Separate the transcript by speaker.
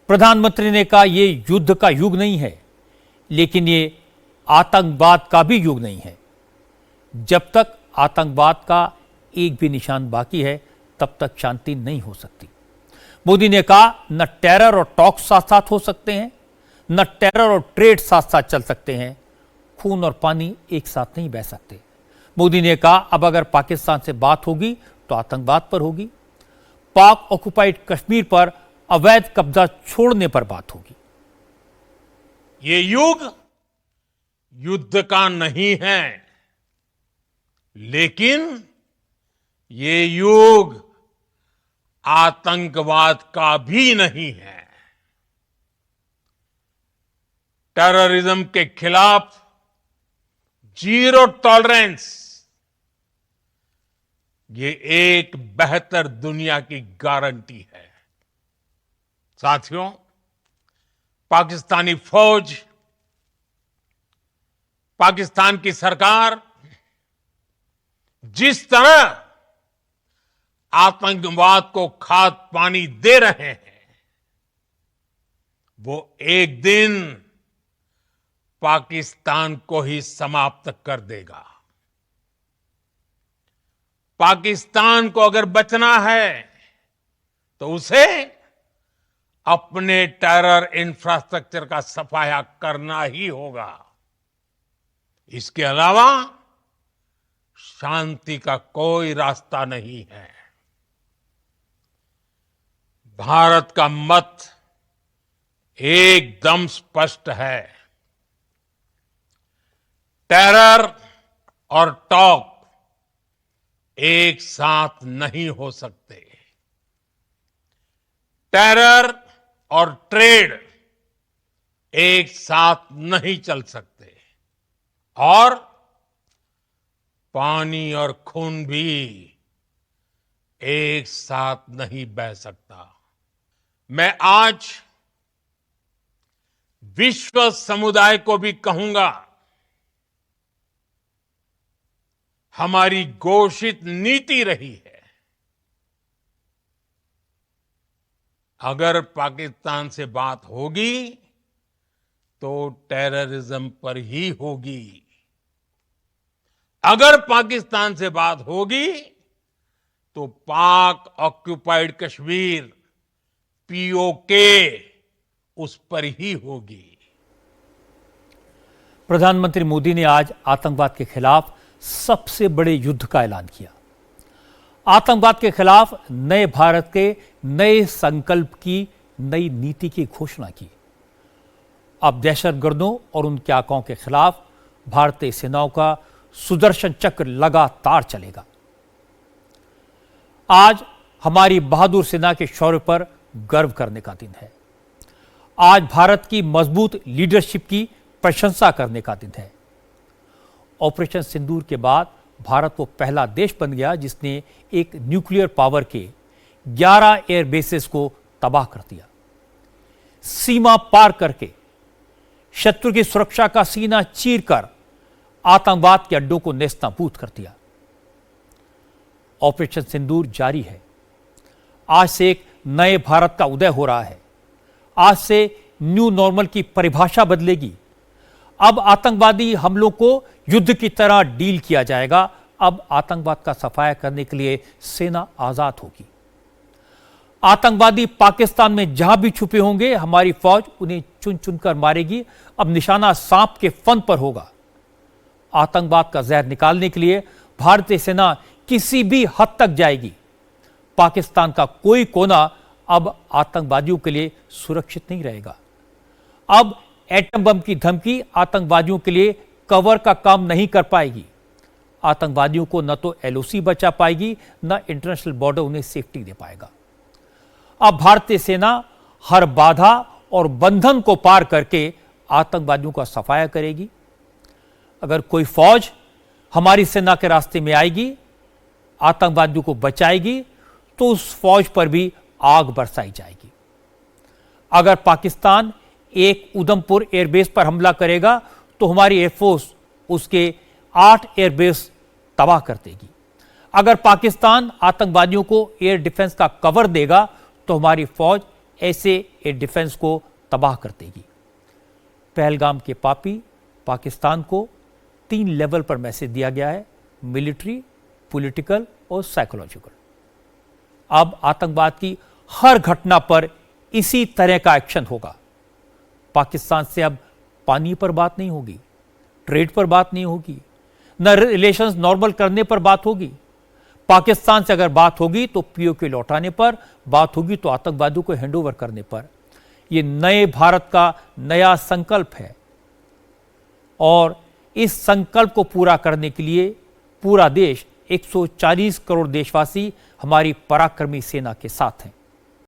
Speaker 1: प्रधानमंत्री ने कहा यह युद्ध का युग नहीं है, लेकिन ये आतंकवाद का भी युग नहीं है। जब तक आतंकवाद का एक भी निशान बाकी है तब तक शांति नहीं हो सकती। मोदी ने कहा न टेरर और टॉक्स साथ साथ हो सकते हैं, न टेरर और ट्रेड साथ साथ चल सकते हैं। खून और पानी एक साथ नहीं बह सकते। मोदी ने कहा अब अगर पाकिस्तान से बात होगी तो आतंकवाद पर होगी, पाक ऑक्युपाइड कश्मीर पर अवैध कब्जा छोड़ने पर बात होगी।
Speaker 2: ये युग युद्ध का नहीं है, लेकिन ये युग आतंकवाद का भी नहीं है। टेररिज्म के खिलाफ जीरो टॉलरेंस, ये एक बेहतर दुनिया की गारंटी है। साथियों, पाकिस्तानी फौज, पाकिस्तान की सरकार जिस तरह आतंकवाद को खाद पानी दे रहे हैं, वो एक दिन पाकिस्तान को ही समाप्त कर देगा। पाकिस्तान को अगर बचना है तो उसे अपने टेरर इंफ्रास्ट्रक्चर का सफाया करना ही होगा। इसके अलावा शांति का कोई रास्ता नहीं है। भारत का मत एकदम स्पष्ट है। टेरर और टॉक एक साथ नहीं हो सकते। टेरर और ट्रेड एक साथ नहीं चल सकते, और पानी और खून भी एक साथ नहीं बह सकता। मैं आज विश्व समुदाय को भी कहूंगा, हमारी घोषित नीति रही है, अगर पाकिस्तान से बात होगी तो टेररिज्म पर ही होगी। अगर पाकिस्तान से बात होगी तो पाक ऑक्युपाइड कश्मीर पीओके उस पर ही होगी।
Speaker 1: प्रधानमंत्री मोदी ने आज आतंकवाद के खिलाफ सबसे बड़े युद्ध का ऐलान किया। आतंकवाद के खिलाफ नए भारत के नए संकल्प की नई नीति की घोषणा की। अब दहशतगर्दों और उनके आकाओं के खिलाफ भारतीय सेनाओं का सुदर्शन चक्र लगातार चलेगा। आज हमारी बहादुर सेना के शौर्य पर गर्व करने का दिन है। आज भारत की मजबूत लीडरशिप की प्रशंसा करने का दिन है। ऑपरेशन सिंदूर के बाद भारत वो पहला देश बन गया जिसने एक न्यूक्लियर पावर के 11 एयरबेसेस को तबाह कर दिया। सीमा पार करके शत्रु की सुरक्षा का सीना चीरकर आतंकवाद के अड्डों को नेस्तनाबूद कर दिया। ऑपरेशन सिंदूर जारी है। आज से एक नए भारत का उदय हो रहा है। आज से न्यू नॉर्मल की परिभाषा बदलेगी। अब आतंकवादी हमलों को युद्ध की तरह डील किया जाएगा। अब आतंकवाद का सफाया करने के लिए सेना आजाद होगी। आतंकवादी पाकिस्तान में जहां भी छुपे होंगे, हमारी फौज उन्हें चुन चुनकर मारेगी। अब निशाना सांप के फन पर होगा। आतंकवाद का जहर निकालने के लिए भारतीय सेना किसी भी हद तक जाएगी। पाकिस्तान का कोई कोना अब आतंकवादियों के लिए सुरक्षित नहीं रहेगा। अब एटम बम की धमकी आतंकवादियों के लिए कवर का काम नहीं कर पाएगी। आतंकवादियों को न तो एलओसी बचा पाएगी, न इंटरनेशनल बॉर्डर उन्हें सेफ्टी दे पाएगा। अब भारतीय सेना हर बाधा और बंधन को पार करके आतंकवादियों का सफाया करेगी। अगर कोई फौज हमारी सेना के रास्ते में आएगी, आतंकवादियों को बचाएगी, तो उस फौज पर भी आग बरसाई जाएगी। अगर पाकिस्तान एक उधमपुर एयरबेस पर हमला करेगा तो हमारी एयरफोर्स उसके 8 एयरबेस तबाह कर देगी। अगर पाकिस्तान आतंकवादियों को एयर डिफेंस का कवर देगा तो हमारी फौज ऐसे एयर डिफेंस को तबाह कर देगी। पहलगाम के पापी पाकिस्तान को 3 लेवल पर मैसेज दिया गया है, मिलिट्री, पॉलिटिकल और साइकोलॉजिकल। अब आतंकवाद की हर घटना पर इसी तरह का एक्शन होगा। पाकिस्तान से अब पानी पर बात नहीं होगी, ट्रेड पर बात नहीं होगी, न रिलेशंस नॉर्मल करने पर बात होगी। पाकिस्तान से अगर बात होगी तो पीओके लौटाने पर बात होगी, तो आतंकवादियों को हैंडओवर करने पर। यह नए भारत का नया संकल्प है और इस संकल्प को पूरा करने के लिए पूरा देश, 140 करोड़ देशवासी हमारी पराक्रमी सेना के साथ हैं।